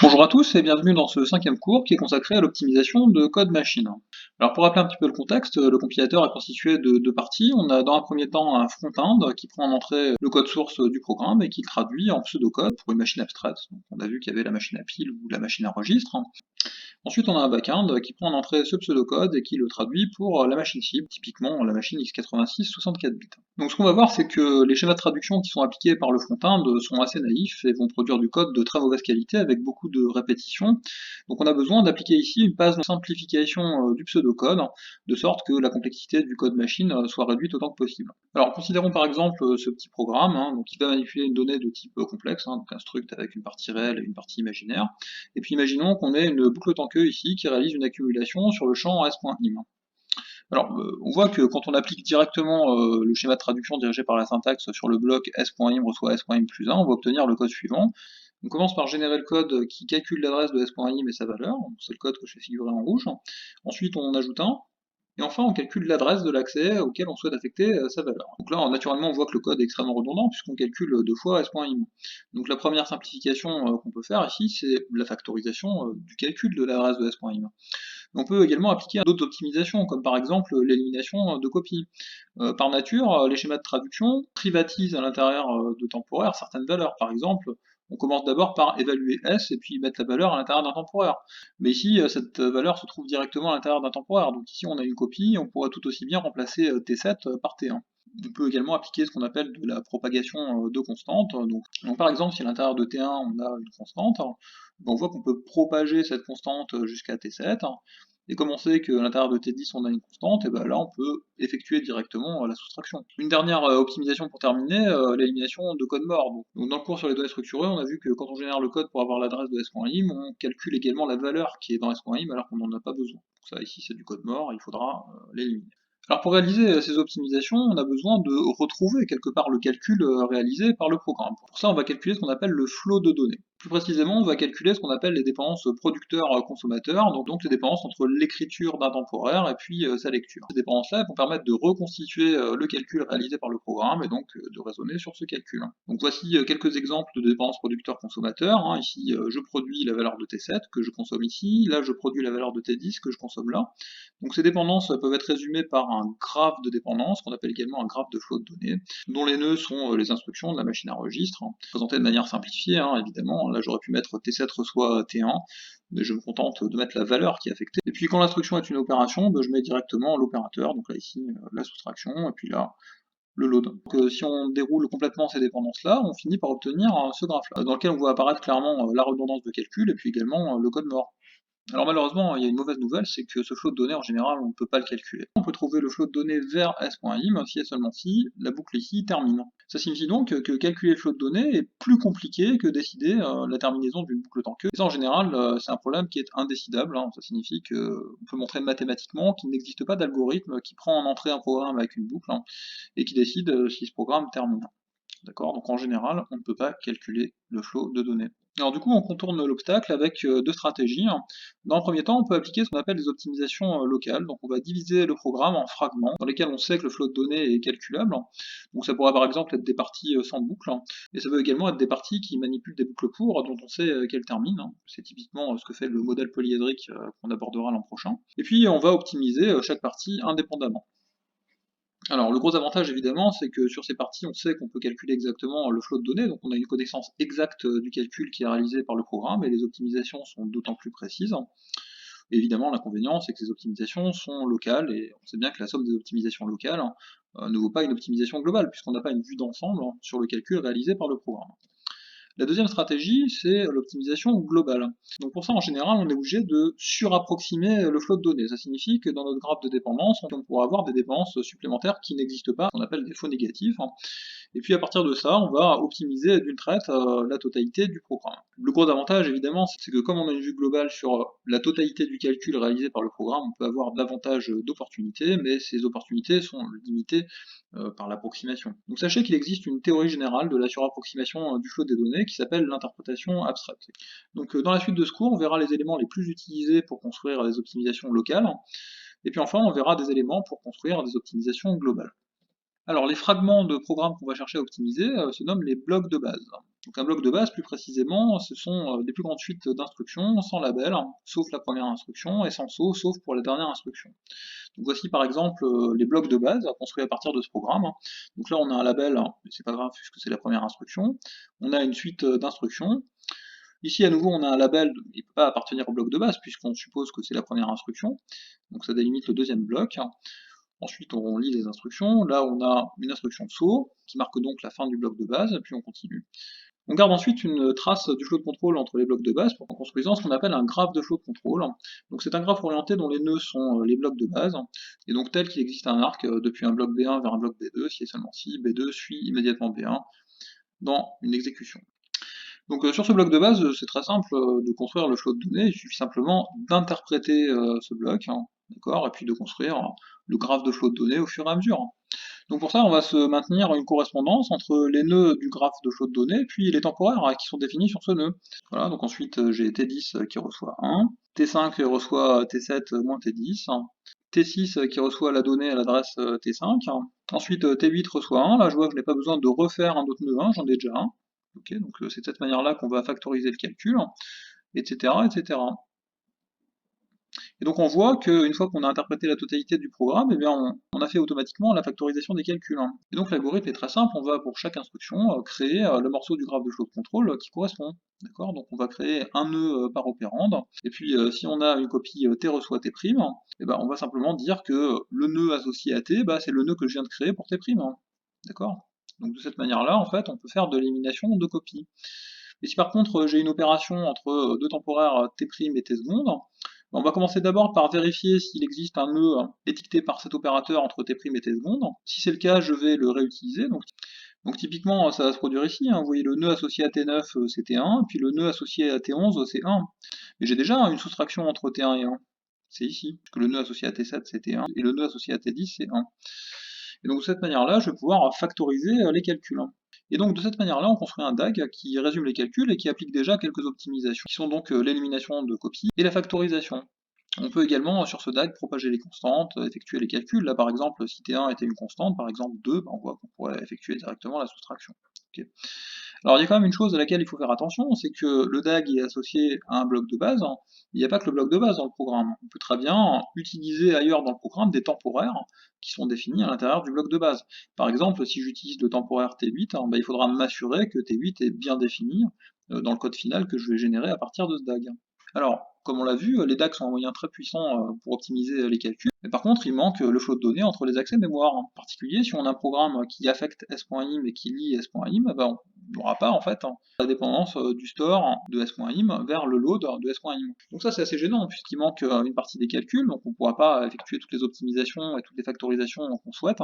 Bonjour à tous et bienvenue dans ce cinquième cours qui est consacré à l'optimisation de code machine. Alors pour rappeler un petit peu le contexte, le compilateur est constitué de deux parties. On a dans un premier temps un front-end qui prend en entrée le code source du programme et qui le traduit en pseudocode pour une machine abstraite. Donc on a vu qu'il y avait la machine à pile ou la machine à registre. Ensuite, on a un back-end qui prend en entrée ce pseudocode et qui le traduit pour la machine cible, typiquement la machine x86 64 bits. Donc ce qu'on va voir, c'est que les schémas de traduction qui sont appliqués par le front-end sont assez naïfs et vont produire du code de très mauvaise qualité avec beaucoup de répétitions. Donc on a besoin d'appliquer ici une phase de simplification du pseudocode, de sorte que la complexité du code machine soit réduite autant que possible. Alors considérons par exemple ce petit programme, donc qui va manipuler une donnée de type complexe, donc un struct avec une partie réelle et une partie imaginaire. Et puis imaginons qu'on ait une boucle tant que ici qui réalise une accumulation sur le champ s.im. Alors, on voit que quand on applique directement le schéma de traduction dirigé par la syntaxe sur le bloc s.im reçoit s.im plus 1, on va obtenir le code suivant. On commence par générer le code qui calcule l'adresse de s.im et sa valeur, c'est le code que je fais figurer en rouge. Ensuite, on ajoute un, et enfin, on calcule l'adresse de l'accès auquel on souhaite affecter sa valeur. Donc là, naturellement, on voit que le code est extrêmement redondant puisqu'on calcule deux fois s.im. Donc la première simplification qu'on peut faire ici, c'est la factorisation du calcul de l'adresse de s.im. On peut également appliquer d'autres optimisations, comme par exemple l'élimination de copies. Par nature, les schémas de traduction privatisent à l'intérieur de temporaires certaines valeurs. Par exemple, on commence d'abord par évaluer S et puis mettre la valeur à l'intérieur d'un temporaire. Mais ici, cette valeur se trouve directement à l'intérieur d'un temporaire. Donc ici, on a une copie, on pourrait tout aussi bien remplacer T7 par T1. On peut également appliquer ce qu'on appelle de la propagation de constantes. Donc par exemple, si à l'intérieur de T1 on a une constante, on voit qu'on peut propager cette constante jusqu'à T7, et comme on sait qu'à l'intérieur de T10 on a une constante, et ben là on peut effectuer directement la soustraction. Une dernière optimisation pour terminer, l'élimination de code mort. Donc dans le cours sur les données structurées, on a vu que quand on génère le code pour avoir l'adresse de s.im, on calcule également la valeur qui est dans s.im alors qu'on n'en a pas besoin. Donc ça ici c'est du code mort, il faudra l'éliminer. Alors pour réaliser ces optimisations, on a besoin de retrouver quelque part le calcul réalisé par le programme. Pour ça, on va calculer ce qu'on appelle le flot de données. Plus précisément, on va calculer ce qu'on appelle les dépendances producteur-consommateur, donc les dépendances entre l'écriture d'un temporaire et puis sa lecture. Ces dépendances-là vont permettre de reconstituer le calcul réalisé par le programme et donc de raisonner sur ce calcul. Donc voici quelques exemples de dépendances producteur-consommateur. Ici, je produis la valeur de T7 que je consomme ici, là je produis la valeur de T10 que je consomme là. Donc ces dépendances peuvent être résumées par un graphe de dépendance, qu'on appelle également un graphe de flot de données, dont les nœuds sont les instructions de la machine à registre, présentées de manière simplifiée, évidemment. Là j'aurais pu mettre T7 reçoit T1, mais je me contente de mettre la valeur qui est affectée. Et puis quand l'instruction est une opération, je mets directement l'opérateur, donc là ici la soustraction, et puis là le load. Donc si on déroule complètement ces dépendances-là, on finit par obtenir ce graphe-là, dans lequel on voit apparaître clairement la redondance de calcul, et puis également le code mort. Alors malheureusement, il y a une mauvaise nouvelle, c'est que ce flot de données, en général, on ne peut pas le calculer. On peut trouver le flot de données vers s.im si et seulement si la boucle ici termine. Ça signifie donc que calculer le flot de données est plus compliqué que décider la terminaison d'une boucle tant que. Et ça, en général, c'est un problème qui est indécidable. Ça signifie qu'on peut montrer mathématiquement qu'il n'existe pas d'algorithme qui prend en entrée un programme avec une boucle et qui décide si ce programme termine. D'accord? Donc en général, on ne peut pas calculer le flot de données. Alors du coup, on contourne l'obstacle avec deux stratégies. Dans le premier temps, on peut appliquer ce qu'on appelle des optimisations locales. Donc on va diviser le programme en fragments, dans lesquels on sait que le flot de données est calculable. Donc ça pourrait par exemple être des parties sans boucle, et ça peut également être des parties qui manipulent des boucles pour, dont on sait qu'elles terminent. C'est typiquement ce que fait le modèle polyédrique qu'on abordera l'an prochain. Et puis on va optimiser chaque partie indépendamment. Alors le gros avantage évidemment, c'est que sur ces parties, on sait qu'on peut calculer exactement le flot de données, donc on a une connaissance exacte du calcul qui est réalisé par le programme, et les optimisations sont d'autant plus précises. Et évidemment, l'inconvénient, c'est que ces optimisations sont locales, et on sait bien que la somme des optimisations locales ne vaut pas une optimisation globale, puisqu'on n'a pas une vue d'ensemble sur le calcul réalisé par le programme. La deuxième stratégie, c'est l'optimisation globale. Donc pour ça, en général, on est obligé de surapproximer le flot de données. Ça signifie que dans notre graphe de dépendance, on pourra avoir des dépendances supplémentaires qui n'existent pas, qu'on appelle des faux négatifs. Et puis à partir de ça, on va optimiser d'une traite la totalité du programme. Le gros avantage, évidemment, c'est que comme on a une vue globale sur la totalité du calcul réalisé par le programme, on peut avoir davantage d'opportunités, mais ces opportunités sont limitées par l'approximation. Donc sachez qu'il existe une théorie générale de la surapproximation du flot des données qui s'appelle l'interprétation abstraite. Donc dans la suite de ce cours, on verra les éléments les plus utilisés pour construire des optimisations locales, et puis enfin on verra des éléments pour construire des optimisations globales. Alors, les fragments de programme qu'on va chercher à optimiser se nomment les blocs de base. Donc un bloc de base, plus précisément, ce sont les plus grandes suites d'instructions sans label, hein, sauf la première instruction, et sans saut, sauf pour la dernière instruction. Donc voici par exemple les blocs de base construits à partir de ce programme, hein. Donc là on a un label, hein, mais c'est pas grave puisque c'est la première instruction. On a une suite d'instructions. Ici à nouveau on a un label, il ne peut pas appartenir au bloc de base puisqu'on suppose que c'est la première instruction, donc ça délimite le deuxième bloc. Ensuite, on lit les instructions. Là, on a une instruction de saut, qui marque donc la fin du bloc de base, puis on continue. On garde ensuite une trace du flow de contrôle entre les blocs de base, en construisant ce qu'on appelle un graphe de flow de contrôle. Donc c'est un graphe orienté dont les nœuds sont les blocs de base, et donc tel qu'il existe un arc depuis un bloc B1 vers un bloc B2, si et seulement si B2 suit immédiatement B1 dans une exécution. Donc sur ce bloc de base, c'est très simple de construire le flow de données, il suffit simplement d'interpréter ce bloc, hein, d'accord, et puis de construire le graphe de flow de données au fur et à mesure. Donc pour ça, on va se maintenir une correspondance entre les nœuds du graphe de flow de données, puis les temporaires qui sont définis sur ce nœud. Voilà, donc ensuite j'ai T10 qui reçoit 1, T5 reçoit T7 moins T10, T6 qui reçoit la donnée à l'adresse T5, ensuite T8 reçoit 1, là je vois que je n'ai pas besoin de refaire un autre nœud 1, j'en ai déjà un. Ok, donc c'est de cette manière-là qu'on va factoriser le calcul, etc., etc. Et donc on voit qu'une fois qu'on a interprété la totalité du programme, eh bien on a fait automatiquement la factorisation des calculs, hein. Et donc l'algorithme est très simple, on va pour chaque instruction créer le morceau du graphe de flow de contrôle qui correspond. D'accord. Donc on va créer un nœud par opérande, et puis si on a une copie t reçoit t', eh ben, on va simplement dire que le nœud associé à t, bah, c'est le nœud que je viens de créer pour t'. D'accord. Donc de cette manière-là, en fait, on peut faire de l'élimination de copies. Et si par contre j'ai une opération entre deux temporaires t' et t secondes, on va commencer d'abord par vérifier s'il existe un nœud étiqueté par cet opérateur entre t' et t secondes. Si c'est le cas, je vais le réutiliser. Donc typiquement, ça va se produire ici, hein. Vous voyez le nœud associé à T9, c'est T1, puis le nœud associé à T11, c'est 1. Mais j'ai déjà une soustraction entre T1 et 1. C'est ici, puisque le nœud associé à T7, c'est T1, et le nœud associé à T10, c'est 1. Et donc de cette manière-là, je vais pouvoir factoriser les calculs. Et donc de cette manière-là, on construit un DAG qui résume les calculs et qui applique déjà quelques optimisations, qui sont donc l'élimination de copies et la factorisation. On peut également, sur ce DAG, propager les constantes, effectuer les calculs. Là, par exemple, si T1 était une constante, par exemple 2, on voit qu'on pourrait effectuer directement la soustraction. Okay. Alors, il y a quand même une chose à laquelle il faut faire attention, c'est que le DAG est associé à un bloc de base. Il n'y a pas que le bloc de base dans le programme. On peut très bien utiliser ailleurs dans le programme des temporaires qui sont définis à l'intérieur du bloc de base. Par exemple, si j'utilise le temporaire T8, il faudra m'assurer que T8 est bien défini dans le code final que je vais générer à partir de ce DAG. Alors, comme on l'a vu, les DAG sont un moyen très puissant pour optimiser les calculs, mais par contre, il manque le flow de données entre les accès mémoire. En particulier, si on a un programme qui affecte s.im et qui lit s.im, on n'aura pas en fait la dépendance du store de s.im vers le load de s.im. Donc ça c'est assez gênant puisqu'il manque une partie des calculs, donc on ne pourra pas effectuer toutes les optimisations et toutes les factorisations qu'on souhaite.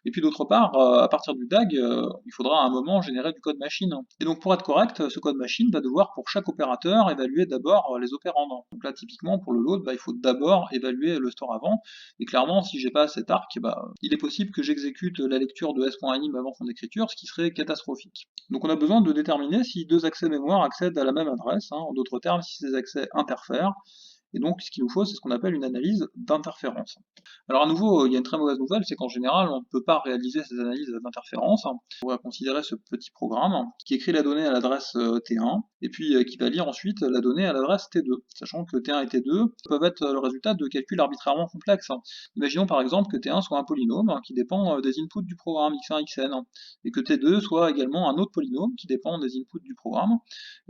Et puis d'autre part, à partir du DAG, il faudra à un moment générer du code machine. Et donc pour être correct, ce code machine va devoir pour chaque opérateur évaluer d'abord les opérandes. Donc là typiquement pour le load, il faut d'abord évaluer le store avant, et clairement si j'ai pas cet arc, il est possible que j'exécute la lecture de s.im avant son écriture, ce qui serait catastrophique. Donc on a besoin de déterminer si deux accès mémoire accèdent à la même adresse, hein, en d'autres termes si ces accès interfèrent, et donc ce qu'il nous faut c'est ce qu'on appelle une analyse d'interférence. Alors à nouveau, il y a une très mauvaise nouvelle, c'est qu'en général, on ne peut pas réaliser ces analyses d'interférence. On va considérer ce petit programme qui écrit la donnée à l'adresse T1, et puis qui va lire ensuite la donnée à l'adresse T2, sachant que T1 et T2 peuvent être le résultat de calculs arbitrairement complexes. Imaginons par exemple que T1 soit un polynôme qui dépend des inputs du programme x1, xn, et que T2 soit également un autre polynôme qui dépend des inputs du programme.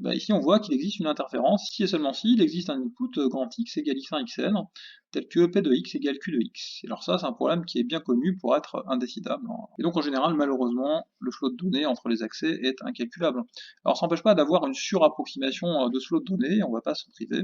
Et ici on voit qu'il existe une interférence, si et seulement si il existe un input grand X égale x1, xn, tel que P de x égale Q de x. Et alors ça, c'est un problème qui est bien connu pour être indécidable. Et donc en général, malheureusement, le flow de données entre les accès est incalculable. Alors ça n'empêche pas d'avoir une surapproximation de ce flow de données, et on ne va pas s'en priver.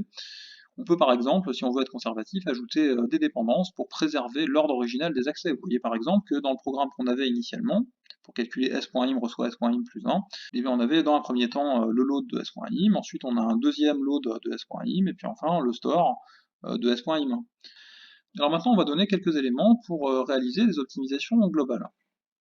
On peut par exemple, si on veut être conservatif, ajouter des dépendances pour préserver l'ordre original des accès. Vous voyez par exemple que dans le programme qu'on avait initialement, pour calculer s.im reçoit s.im plus 1, et bien on avait dans un premier temps le load de s.im, ensuite on a un deuxième load de s.im, et puis enfin le store de s.im. Alors maintenant, on va donner quelques éléments pour réaliser des optimisations globales.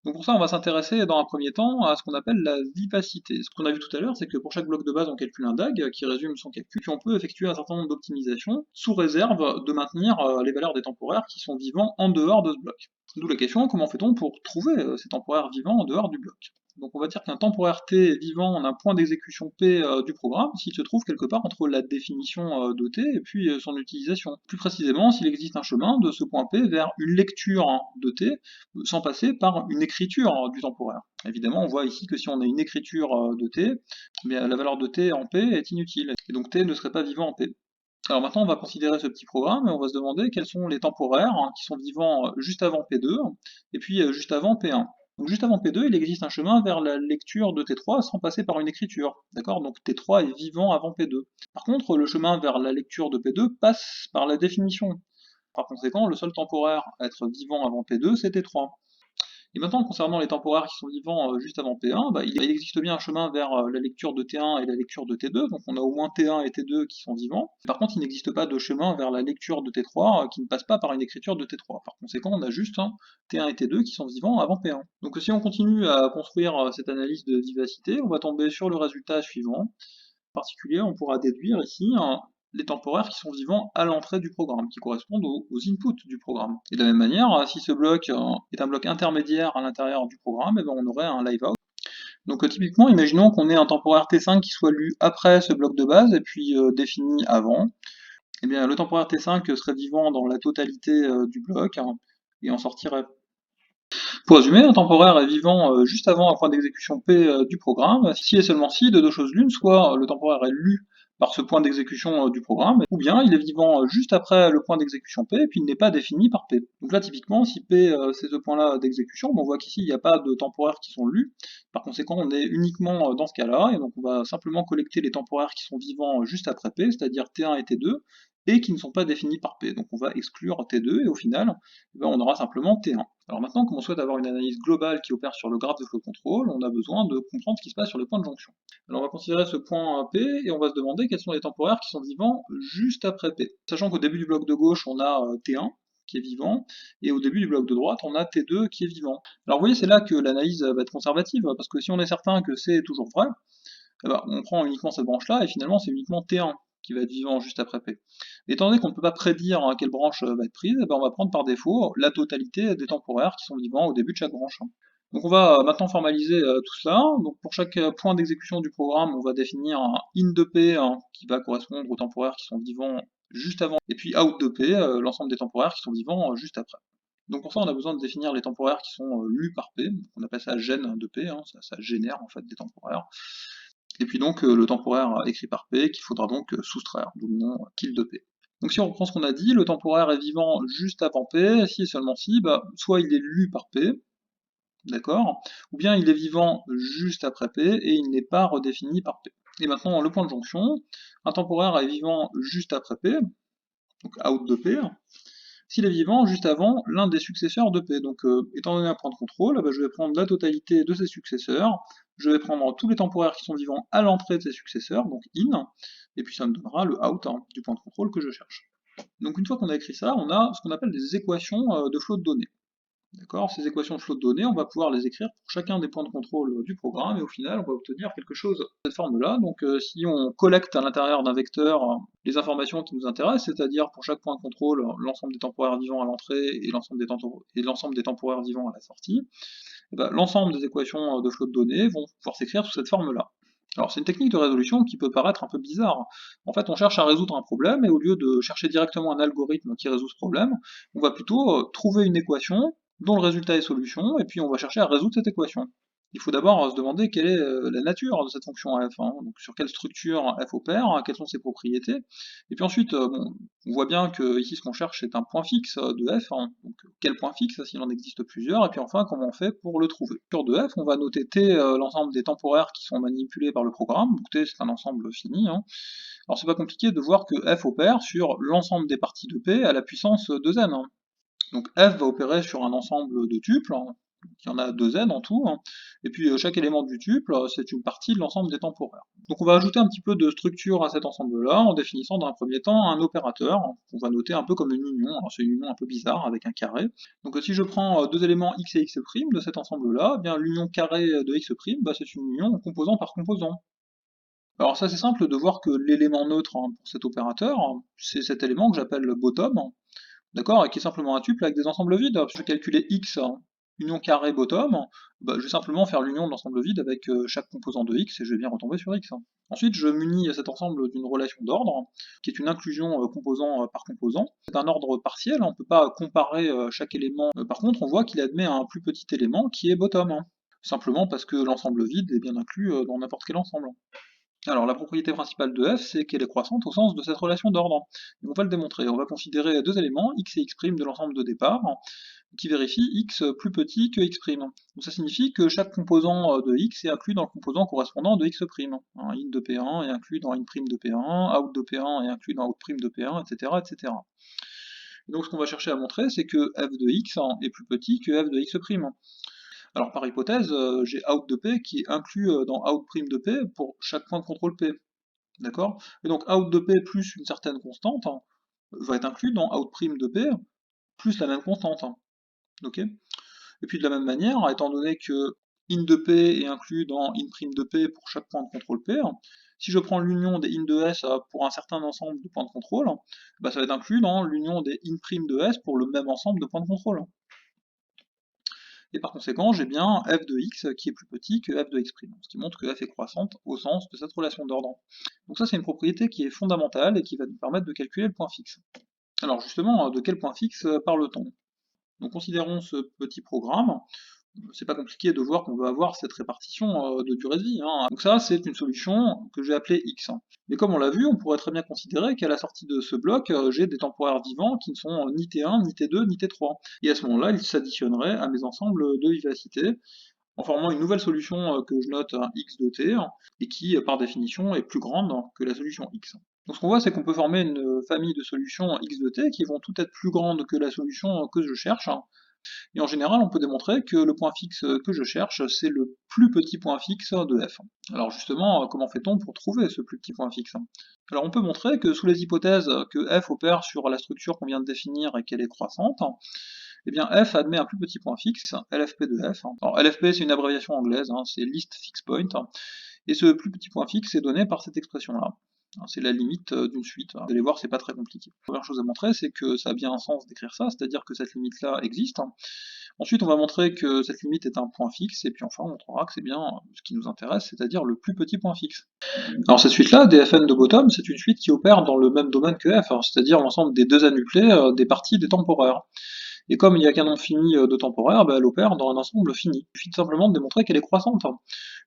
Donc pour ça, on va s'intéresser dans un premier temps à ce qu'on appelle la vivacité. Ce qu'on a vu tout à l'heure, c'est que pour chaque bloc de base, on calcule un DAG qui résume son calcul, puis on peut effectuer un certain nombre d'optimisations sous réserve de maintenir les valeurs des temporaires qui sont vivants en dehors de ce bloc. D'où la question, comment fait-on pour trouver ces temporaires vivants en dehors du bloc? Donc on va dire qu'un temporaire t est vivant en un point d'exécution p du programme s'il se trouve quelque part entre la définition de t et puis son utilisation. Plus précisément, s'il existe un chemin de ce point p vers une lecture de t sans passer par une écriture du temporaire. Évidemment, on voit ici que si on a une écriture de t, eh bien, la valeur de t en p est inutile, et donc t ne serait pas vivant en p. Alors maintenant, on va considérer ce petit programme et on va se demander quels sont les temporaires qui sont vivants juste avant P2 et puis juste avant P1. Donc juste avant P2, il existe un chemin vers la lecture de T3 sans passer par une écriture. D'accord? Donc T3 est vivant avant P2. Par contre, le chemin vers la lecture de P2 passe par la définition. Par conséquent, le seul temporaire à être vivant avant P2, c'est T3. Et maintenant, concernant les temporaires qui sont vivants juste avant P1, il existe bien un chemin vers la lecture de T1 et la lecture de T2, donc on a au moins T1 et T2 qui sont vivants. Par contre, il n'existe pas de chemin vers la lecture de T3 qui ne passe pas par une écriture de T3. Par conséquent, on a juste T1 et T2 qui sont vivants avant P1. Donc si on continue à construire cette analyse de vivacité, on va tomber sur le résultat suivant. En particulier, on pourra déduire ici les temporaires qui sont vivants à l'entrée du programme, qui correspondent aux inputs du programme. Et de la même manière, si ce bloc est un bloc intermédiaire à l'intérieur du programme, on aurait un live out. Donc typiquement, imaginons qu'on ait un temporaire T5 qui soit lu après ce bloc de base et puis défini avant. Eh bien, le temporaire T5 serait vivant dans la totalité du bloc et en sortirait. Pour résumer, un temporaire est vivant juste avant un point d'exécution P du programme, si et seulement si de deux choses l'une, soit le temporaire est lu par ce point d'exécution du programme, ou bien il est vivant juste après le point d'exécution P, et puis il n'est pas défini par P. Donc là, typiquement, si P c'est ce point-là d'exécution, on voit qu'ici il n'y a pas de temporaires qui sont lus, par conséquent on est uniquement dans ce cas-là, et donc on va simplement collecter les temporaires qui sont vivants juste après P, c'est-à-dire T1 et T2, et qui ne sont pas définis par P. Donc on va exclure T2, et au final, on aura simplement T1. Alors maintenant, comme on souhaite avoir une analyse globale qui opère sur le graphe de flow control, on a besoin de comprendre ce qui se passe sur les points de jonction. Alors on va considérer ce point P, et on va se demander quels sont les temporaires qui sont vivants juste après P. Sachant qu'au début du bloc de gauche, on a T1, qui est vivant, et au début du bloc de droite, on a T2 qui est vivant. Alors vous voyez, c'est là que l'analyse va être conservative, parce que si on est certain que C est toujours vrai, on prend uniquement cette branche-là, et finalement c'est uniquement T1 qui va être vivant juste après P. Étant donné qu'on ne peut pas prédire quelle branche va être prise, on va prendre par défaut la totalité des temporaires qui sont vivants au début de chaque branche. Donc on va maintenant formaliser tout cela. Donc pour chaque point d'exécution du programme, on va définir un in de P qui va correspondre aux temporaires qui sont vivants juste avant, et puis out de P, l'ensemble des temporaires qui sont vivants juste après. Donc pour ça, on a besoin de définir les temporaires qui sont lus par P, on appelle ça gène de P, ça génère en fait des temporaires. Et puis donc le temporaire écrit par P qu'il faudra donc soustraire, d'où le nom kill de P. Donc si on reprend ce qu'on a dit, le temporaire est vivant juste avant P, si et seulement si, soit il est lu par P, d'accord, ou bien il est vivant juste après P et il n'est pas redéfini par P. Et maintenant le point de jonction, un temporaire est vivant juste après P, donc out de P, s'il est vivant juste avant l'un des successeurs de P. Donc étant donné un point de contrôle, je vais prendre la totalité de ses successeurs, je vais prendre tous les temporaires qui sont vivants à l'entrée de ses successeurs, donc in, et puis ça me donnera le out du point de contrôle que je cherche. Donc une fois qu'on a écrit ça, on a ce qu'on appelle des équations de flot de données. D'accord? Ces équations de flot de données, on va pouvoir les écrire pour chacun des points de contrôle du programme, et au final, on va obtenir quelque chose de cette forme-là. Donc si on collecte à l'intérieur d'un vecteur les informations qui nous intéressent, c'est-à-dire pour chaque point de contrôle, l'ensemble des temporaires vivants à l'entrée et l'ensemble des temporaires vivants à la sortie, l'ensemble des équations de flot de données vont pouvoir s'écrire sous cette forme-là. Alors c'est une technique de résolution qui peut paraître un peu bizarre. En fait, on cherche à résoudre un problème, et au lieu de chercher directement un algorithme qui résout ce problème, on va plutôt trouver une équation dont le résultat est solution, et puis on va chercher à résoudre cette équation. Il faut d'abord se demander quelle est la nature de cette fonction f, donc sur quelle structure f opère, quelles sont ses propriétés, et puis ensuite, on voit bien que ici ce qu'on cherche c'est un point fixe de f, donc quel point fixe s'il en existe plusieurs, et puis enfin comment on fait pour le trouver. Sur de f, on va noter t l'ensemble des temporaires qui sont manipulés par le programme, donc t c'est un ensemble fini. Alors c'est pas compliqué de voir que f opère sur l'ensemble des parties de p à la puissance 2n. Donc f va opérer sur un ensemble de tuples, Il y en a 2n en tout, hein. Et puis chaque élément du tuple, c'est une partie de l'ensemble des temporaires. Donc on va ajouter un petit peu de structure à cet ensemble-là, en définissant dans un premier temps un opérateur, qu'on va noter un peu comme une union. Alors c'est une union un peu bizarre, avec un carré. Donc si je prends deux éléments x et x' de cet ensemble-là, eh bien l'union carrée de x', bah, c'est une union composant par composant. Alors ça c'est simple de voir que l'élément neutre, hein, pour cet opérateur, c'est cet élément que j'appelle bottom, d'accord, et qui est simplement un tuple avec des ensembles vides. Si je vais calculer x, union carré bottom, bah, je vais simplement faire l'union de l'ensemble vide avec chaque composant de x, et je vais bien retomber sur x. Ensuite, je munis cet ensemble d'une relation d'ordre, qui est une inclusion composant par composant. C'est un ordre partiel, on ne peut pas comparer chaque élément. Par contre, on voit qu'il admet un plus petit élément qui est bottom, hein, simplement parce que l'ensemble vide est bien inclus dans n'importe quel ensemble. Alors la propriété principale de f, c'est qu'elle est croissante au sens de cette relation d'ordre. On va le démontrer. On va considérer deux éléments, x et x' de l'ensemble de départ, qui vérifient x plus petit que x'. Donc ça signifie que chaque composant de x est inclus dans le composant correspondant de x'. In de P1 est inclus dans in' de P1, out de P1 est inclus dans out' de P1, etc. etc. Et donc ce qu'on va chercher à montrer, c'est que f de x est plus petit que f de x'. Alors par hypothèse, j'ai out de P qui est inclus dans out' de P pour chaque point de contrôle P. D'accord? Et donc out de P plus une certaine constante va être inclus dans out' de P plus la même constante. Ok? Et puis de la même manière, étant donné que in de P est inclus dans in' de P pour chaque point de contrôle P, si je prends l'union des in de S pour un certain ensemble de points de contrôle, bah ça va être inclus dans l'union des in' de S pour le même ensemble de points de contrôle. Et par conséquent, j'ai bien f de x qui est plus petit que f de x', ce qui montre que f est croissante au sens de cette relation d'ordre. Donc ça, c'est une propriété qui est fondamentale et qui va nous permettre de calculer le point fixe. Alors justement, de quel point fixe parle-t-on? Donc considérons ce petit programme. C'est pas compliqué de voir qu'on va avoir cette répartition de durée de vie, hein. Donc ça, c'est une solution que j'ai appelée x. Mais comme on l'a vu, on pourrait très bien considérer qu'à la sortie de ce bloc, j'ai des temporaires vivants qui ne sont ni t1, ni t2, ni t3. Et à ce moment-là, ils s'additionneraient à mes ensembles de vivacité, en formant une nouvelle solution que je note x de t, et qui, par définition, est plus grande que la solution x. Donc ce qu'on voit, c'est qu'on peut former une famille de solutions x de t qui vont toutes être plus grandes que la solution que je cherche, et en général, on peut démontrer que le point fixe que je cherche, c'est le plus petit point fixe de f. Alors justement, comment fait-on pour trouver ce plus petit point fixe? Alors on peut montrer que sous les hypothèses que f opère sur la structure qu'on vient de définir et qu'elle est croissante, eh bien f admet un plus petit point fixe, LFP de f. Alors LFP, c'est une abréviation anglaise, hein, c'est Least Fixed Point, et ce plus petit point fixe est donné par cette expression-là. C'est la limite d'une suite. Vous allez voir, c'est pas très compliqué. La première chose à montrer, c'est que ça a bien un sens d'écrire ça, c'est-à-dire que cette limite-là existe. Ensuite, on va montrer que cette limite est un point fixe, et puis enfin, on montrera que c'est bien ce qui nous intéresse, c'est-à-dire le plus petit point fixe. Alors cette suite-là, dfn de bottom, c'est une suite qui opère dans le même domaine que f, c'est-à-dire l'ensemble des deux annuplés des parties des temporaires. Et comme il n'y a qu'un nombre fini de temporaires, bah, elle opère dans un ensemble fini. Il suffit simplement de démontrer qu'elle est croissante.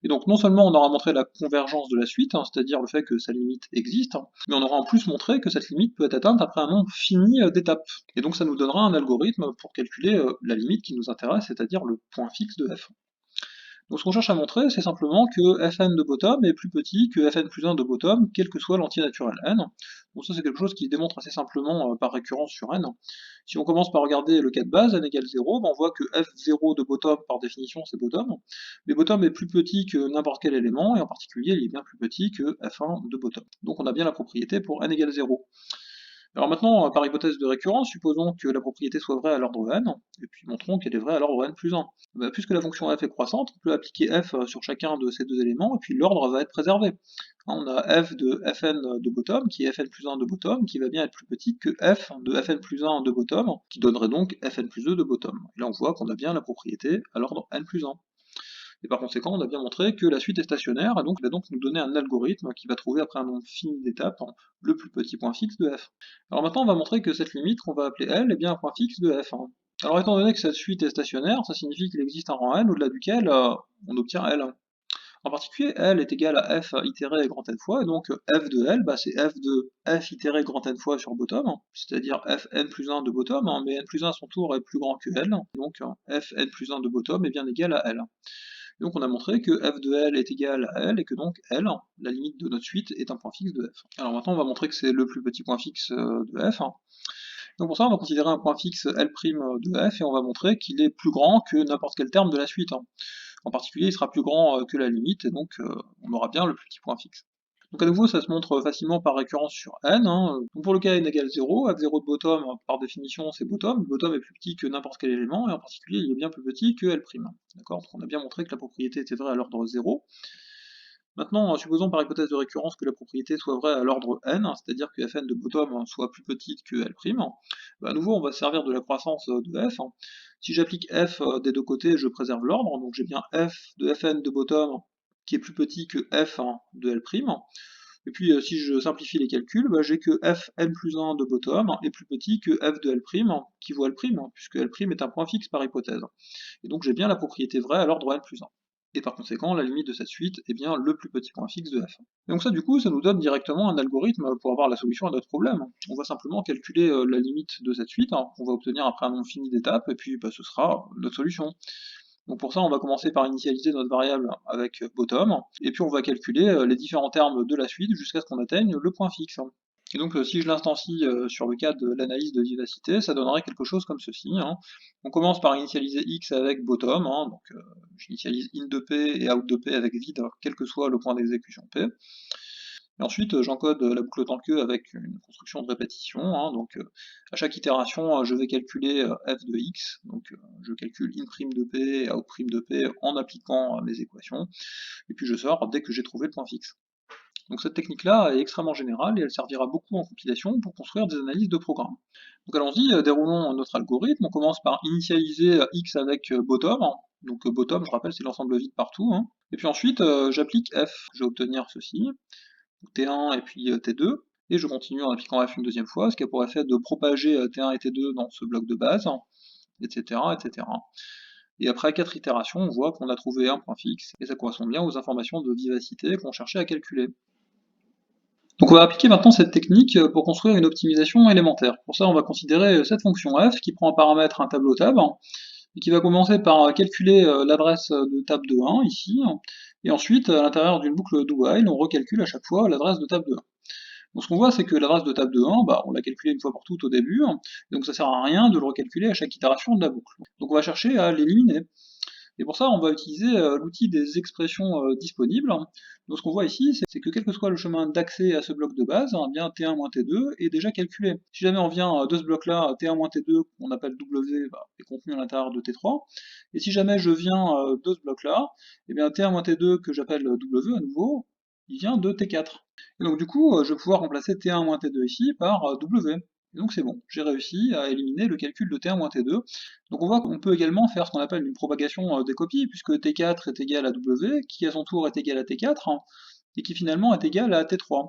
Et donc non seulement on aura montré la convergence de la suite, c'est-à-dire le fait que sa limite existe, mais on aura en plus montré que cette limite peut être atteinte après un nombre fini d'étapes. Et donc ça nous donnera un algorithme pour calculer la limite qui nous intéresse, c'est-à-dire le point fixe de f. Donc ce qu'on cherche à montrer, c'est simplement que fn de bottom est plus petit que fn plus 1 de bottom, quel que soit l'entier naturel n. Donc ça c'est quelque chose qui se démontre assez simplement par récurrence sur n. Si on commence par regarder le cas de base, n égale 0, on voit que f0 de bottom, par définition, c'est bottom, mais bottom est plus petit que n'importe quel élément, et en particulier il est bien plus petit que f1 de bottom. Donc on a bien la propriété pour n égale 0. Alors maintenant, par hypothèse de récurrence, supposons que la propriété soit vraie à l'ordre n, et puis montrons qu'elle est vraie à l'ordre n plus 1. Puisque la fonction f est croissante, on peut appliquer f sur chacun de ces deux éléments, et puis l'ordre va être préservé. On a f de fn de bottom, qui est fn plus 1 de bottom, qui va bien être plus petit que f de fn plus 1 de bottom, qui donnerait donc fn plus 2 de bottom. Et là on voit qu'on a bien la propriété à l'ordre n plus 1. Et par conséquent, on a bien montré que la suite est stationnaire, et donc il va donc nous donner un algorithme qui va trouver après un nombre fini d'étapes le plus petit point fixe de f. Alors maintenant, on va montrer que cette limite, qu'on va appeler L, est bien un point fixe de f. Alors étant donné que cette suite est stationnaire, ça signifie qu'il existe un rang n au-delà duquel on obtient L. En particulier, L est égal à f itéré grand n fois, et donc f de L, c'est f de f itéré grand n fois sur bottom, c'est-à-dire f n plus 1 de bottom, mais n plus 1 à son tour est plus grand que L, donc f n plus 1 de bottom est bien égal à L. Donc on a montré que f de L est égal à L, et que donc L, la limite de notre suite, est un point fixe de f. Alors maintenant on va montrer que c'est le plus petit point fixe de f. Donc pour ça, on va considérer un point fixe L' de f et on va montrer qu'il est plus grand que n'importe quel terme de la suite. En particulier, il sera plus grand que la limite, et donc on aura bien le plus petit point fixe. Donc à nouveau, ça se montre facilement par récurrence sur n. Donc pour le cas n égale 0, f0 de bottom, par définition, c'est bottom. Le bottom est plus petit que n'importe quel élément, et en particulier, il est bien plus petit que L'. D'accord? Donc on a bien montré que la propriété était vraie à l'ordre 0. Maintenant, supposons par hypothèse de récurrence que la propriété soit vraie à l'ordre n, c'est-à-dire que fn de bottom soit plus petite que L'. À nouveau, on va se servir de la croissance de f. Si j'applique f des deux côtés, je préserve l'ordre, donc j'ai bien f de fn de bottom qui est plus petit que f de L'. Et puis si je simplifie les calculs, j'ai que fn plus 1 de bottom est plus petit que f de L' qui vaut L', puisque L' est un point fixe par hypothèse. Et donc j'ai bien la propriété vraie à l'ordre n plus 1. Et par conséquent, la limite de cette suite est bien le plus petit point fixe de f. Et donc ça, du coup, ça nous donne directement un algorithme pour avoir la solution à notre problème. On va simplement calculer la limite de cette suite, on va obtenir après un nombre fini d'étapes, et puis ce sera notre solution. Donc pour ça, on va commencer par initialiser notre variable avec bottom, et puis on va calculer les différents termes de la suite jusqu'à ce qu'on atteigne le point fixe. Et donc si je l'instancie sur le cas de l'analyse de vivacité, ça donnerait quelque chose comme ceci. On commence par initialiser x avec bottom, donc j'initialise in de p et out de p avec vide, quel que soit le point d'exécution p. Et ensuite j'encode la boucle tant que avec une construction de répétition, donc à chaque itération je vais calculer f de x, donc je calcule in' de p et out' de p en appliquant mes équations, et puis je sors dès que j'ai trouvé le point fixe. Donc cette technique-là est extrêmement générale et elle servira beaucoup en compilation pour construire des analyses de programmes. Donc allons-y, déroulons notre algorithme. On commence par initialiser x avec bottom. Donc bottom, je rappelle, c'est l'ensemble vide partout. Et puis ensuite, j'applique f. Je vais obtenir ceci, t1 et puis t2. Et je continue en appliquant f une deuxième fois, ce qui a pour effet de propager t1 et t2 dans ce bloc de base, etc., etc. Et après 4 itérations, on voit qu'on a trouvé un point fixe, et ça correspond bien aux informations de vivacité qu'on cherchait à calculer. Donc on va appliquer maintenant cette technique pour construire une optimisation élémentaire. Pour ça, on va considérer cette fonction f qui prend en paramètre un tableau tab, et qui va commencer par calculer l'adresse de table de 1, ici, et ensuite, à l'intérieur d'une boucle do while, on recalcule à chaque fois l'adresse de table de 1. Donc ce qu'on voit, c'est que l'adresse de table de 1, on l'a calculée une fois pour toutes au début, donc ça sert à rien de le recalculer à chaque itération de la boucle. Donc on va chercher à l'éliminer. Et pour ça, on va utiliser l'outil des expressions disponibles. Donc ce qu'on voit ici, c'est que quel que soit le chemin d'accès à ce bloc de base, bien T1 moins T2 est déjà calculé. Si jamais on vient de ce bloc-là, T1 moins T2, qu'on appelle W, est contenu à l'intérieur de T3. Et si jamais je viens de ce bloc-là, et bien T1 moins T2, que j'appelle W à nouveau, il vient de T4. Et donc du coup, je vais pouvoir remplacer T1 moins T2 ici par W. Et donc c'est bon, j'ai réussi à éliminer le calcul de T1 moins T2. Donc on voit qu'on peut également faire ce qu'on appelle une propagation des copies, puisque T4 est égal à W, qui à son tour est égal à T4, et qui finalement est égal à T3.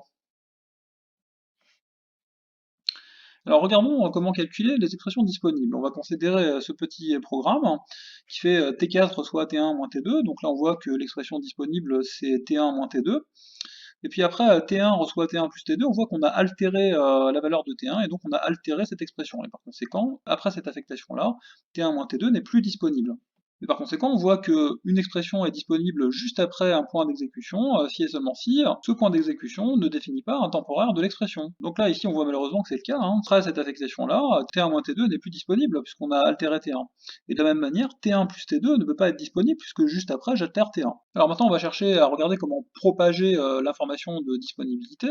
Alors regardons comment calculer les expressions disponibles. On va considérer ce petit programme qui fait T4 soit T1 moins T2, donc là on voit que l'expression disponible c'est T1 moins T2. Et puis après, T1 reçoit T1 plus T2, on voit qu'on a altéré la valeur de T1, et donc on a altéré cette expression. Et par conséquent, après cette affectation-là, T1 moins T2 n'est plus disponible. Et par conséquent, on voit qu'une expression est disponible juste après un point d'exécution, si et seulement si ce point d'exécution ne définit pas un temporaire de l'expression. Donc là, ici, on voit malheureusement que c'est le cas. Après cette affectation-là, T1 moins T2 n'est plus disponible, puisqu'on a altéré T1. Et de la même manière, T1 plus T2 ne peut pas être disponible, puisque juste après, j'altère T1. Alors maintenant, on va chercher à regarder comment propager l'information de disponibilité.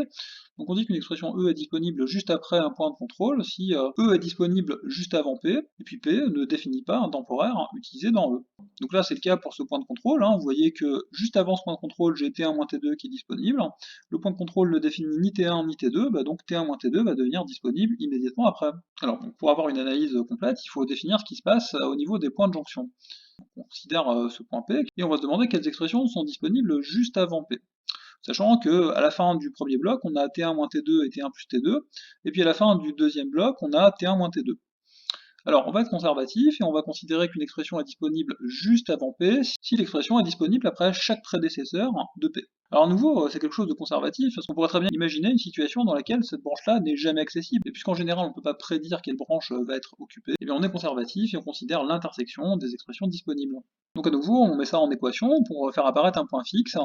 Donc on dit qu'une expression E est disponible juste après un point de contrôle, si E est disponible juste avant P, et puis P ne définit pas un temporaire utilisé dans E. Donc là c'est le cas pour ce point de contrôle, vous voyez que juste avant ce point de contrôle j'ai T1 moins T2 qui est disponible, le point de contrôle ne définit ni T1 ni T2, donc T1 moins T2 va devenir disponible immédiatement après. Alors pour avoir une analyse complète, il faut définir ce qui se passe au niveau des points de jonction. On considère ce point P, et on va se demander quelles expressions sont disponibles juste avant P. Sachant que à la fin du premier bloc, on a T1 moins T2 et T1 plus T2, et puis à la fin du deuxième bloc, on a T1 moins T2. Alors on va être conservatif et on va considérer qu'une expression est disponible juste avant P si l'expression est disponible après chaque prédécesseur de P. Alors à nouveau, c'est quelque chose de conservatif, parce qu'on pourrait très bien imaginer une situation dans laquelle cette branche-là n'est jamais accessible, et puisqu'en général on ne peut pas prédire quelle branche va être occupée, et bien on est conservatif et on considère l'intersection des expressions disponibles. Donc à nouveau, on met ça en équation pour faire apparaître un point fixe,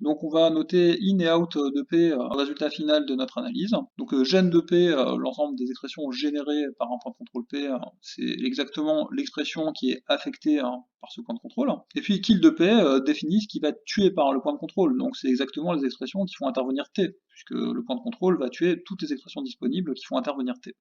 Donc on va noter in et out de P, le résultat final de notre analyse. Donc gen de P, l'ensemble des expressions générées par un point de contrôle P, c'est exactement l'expression qui est affectée par ce point de contrôle. Et puis kill de P définit ce qui va être tué par le point de contrôle. Donc c'est exactement les expressions qui font intervenir T, puisque le point de contrôle va tuer toutes les expressions disponibles qui font intervenir T.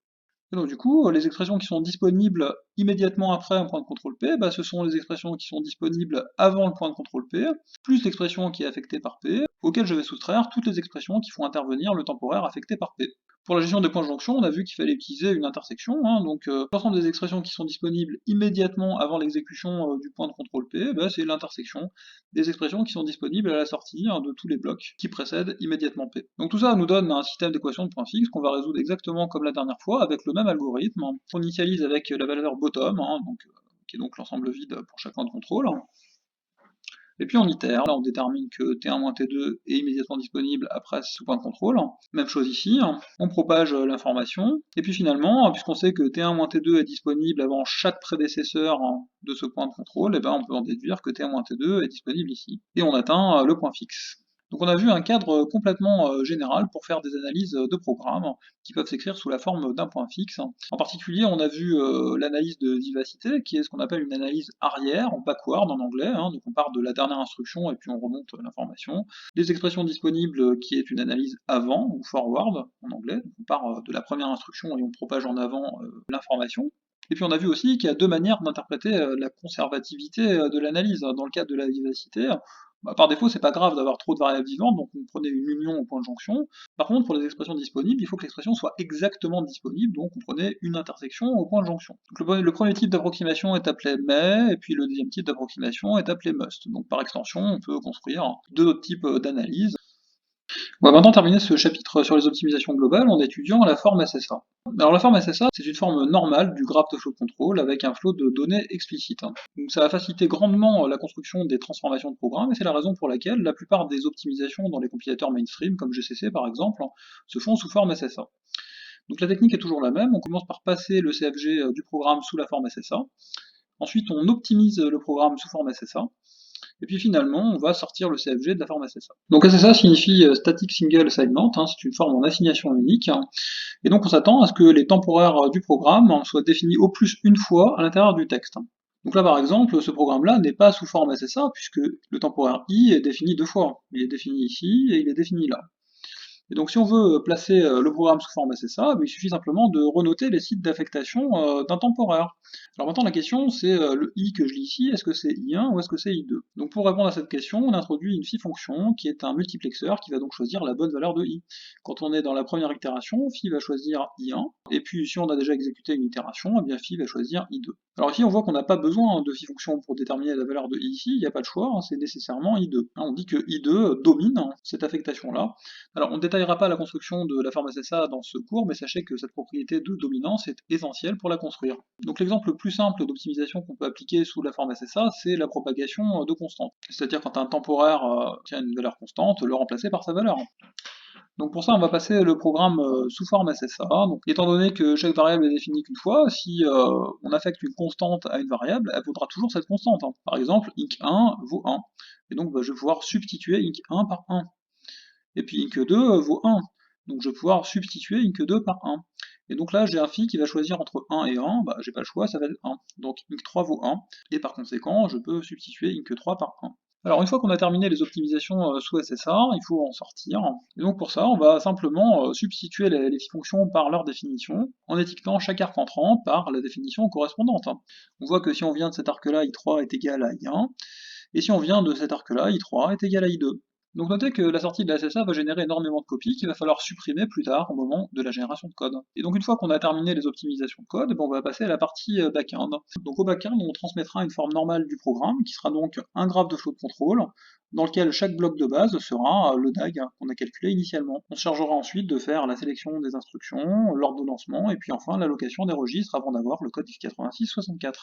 Et donc du coup, les expressions qui sont disponibles immédiatement après un point de contrôle P, ce sont les expressions qui sont disponibles avant le point de contrôle P, plus l'expression qui est affectée par P, auquel je vais soustraire toutes les expressions qui font intervenir le temporaire affecté par P. Pour la gestion des points de jonction, on a vu qu'il fallait utiliser une intersection, donc l'ensemble des expressions qui sont disponibles immédiatement avant l'exécution du point de contrôle P, c'est l'intersection des expressions qui sont disponibles à la sortie de tous les blocs qui précèdent immédiatement P. Donc tout ça nous donne un système d'équations de points fixes qu'on va résoudre exactement comme la dernière fois, avec le même algorithme. On initialise avec la valeur bottom, qui est donc l'ensemble vide pour chaque point de contrôle. Et puis on itère, là on détermine que T1-T2 est immédiatement disponible après ce point de contrôle. Même chose ici, on propage l'information, et puis finalement, puisqu'on sait que T1-T2 est disponible avant chaque prédécesseur de ce point de contrôle, on peut en déduire que T1-T2 est disponible ici. Et on atteint le point fixe. Donc on a vu un cadre complètement général pour faire des analyses de programmes qui peuvent s'écrire sous la forme d'un point fixe. En particulier, on a vu l'analyse de vivacité, qui est ce qu'on appelle une analyse arrière, ou backward en anglais, donc on part de la dernière instruction et puis on remonte l'information. Les expressions disponibles, qui est une analyse avant, ou forward en anglais, donc on part de la première instruction et on propage en avant l'information. Et puis on a vu aussi qu'il y a deux manières d'interpréter la conservativité de l'analyse. Dans le cadre de la vivacité, par défaut, c'est pas grave d'avoir trop de variables vivantes, donc on prenait une union au point de jonction. Par contre, pour les expressions disponibles, il faut que l'expression soit exactement disponible, donc on prenait une intersection au point de jonction. Donc le premier type d'approximation est appelé may, et puis le deuxième type d'approximation est appelé must. Donc par extension, on peut construire deux autres types d'analyse. On va maintenant terminer ce chapitre sur les optimisations globales en étudiant la forme SSA. Alors la forme SSA, c'est une forme normale du graph de flow de contrôle avec un flot de données explicite. Donc ça va faciliter grandement la construction des transformations de programmes, et c'est la raison pour laquelle la plupart des optimisations dans les compilateurs mainstream, comme GCC par exemple, se font sous forme SSA. Donc la technique est toujours la même, on commence par passer le CFG du programme sous la forme SSA, ensuite on optimise le programme sous forme SSA, et puis finalement, on va sortir le CFG de la forme SSA. Donc SSA signifie Static Single Assignment, c'est une forme en assignation unique, et donc on s'attend à ce que les temporaires du programme soient définis au plus une fois à l'intérieur du texte. Donc là par exemple, ce programme-là n'est pas sous forme SSA, puisque le temporaire i est défini deux fois. Il est défini ici, et il est défini là. Et donc si on veut placer le programme sous forme SSA, il suffit simplement de renoter les sites d'affectation d'un temporaire. Alors maintenant la question c'est le i que je lis ici, est-ce que c'est i1 ou est-ce que c'est i2? Donc pour répondre à cette question, on introduit une phi fonction qui est un multiplexeur qui va donc choisir la bonne valeur de i. Quand on est dans la première itération, phi va choisir i1, et puis si on a déjà exécuté une itération, phi va choisir i2. Alors ici on voit qu'on n'a pas besoin de phi fonction pour déterminer la valeur de i ici, il n'y a pas de choix, c'est nécessairement i2. On dit que i2 domine cette affectation-là. Alors on détaillera pas la construction de la forme SSA dans ce cours, mais sachez que cette propriété de dominance est essentielle pour la construire. Donc l'exemple le plus simple d'optimisation qu'on peut appliquer sous la forme SSA, c'est la propagation de constantes. C'est-à-dire quand un temporaire tient une valeur constante, le remplacer par sa valeur. Donc pour ça, on va passer le programme sous forme SSA. Donc, étant donné que chaque variable est définie qu'une fois, si on affecte une constante à une variable, elle vaudra toujours cette constante. Par exemple, inc1 vaut 1. Et donc je vais pouvoir substituer inc1 par 1. Et puis inc2 vaut 1. Donc je vais pouvoir substituer inc2 par 1. Et donc là, j'ai un phi qui va choisir entre 1 et 1, j'ai pas le choix, ça va être 1. Donc inc3 vaut 1, et par conséquent, je peux substituer inc3 par 1. Alors une fois qu'on a terminé les optimisations sous SSA, il faut en sortir. Et donc pour ça, on va simplement substituer les fonctions par leur définition, en étiquetant chaque arc entrant par la définition correspondante. On voit que si on vient de cet arc-là, i3 est égal à i1, et si on vient de cet arc-là, i3 est égal à i2. Donc notez que la sortie de la SSA va générer énormément de copies qu'il va falloir supprimer plus tard au moment de la génération de code. Et donc une fois qu'on a terminé les optimisations de code, on va passer à la partie back-end. Donc au back-end, on transmettra une forme normale du programme qui sera donc un graphe de flow de contrôle dans lequel chaque bloc de base sera le DAG qu'on a calculé initialement. On se chargera ensuite de faire la sélection des instructions, l'ordonnancement et puis enfin l'allocation des registres avant d'avoir le code x86-64.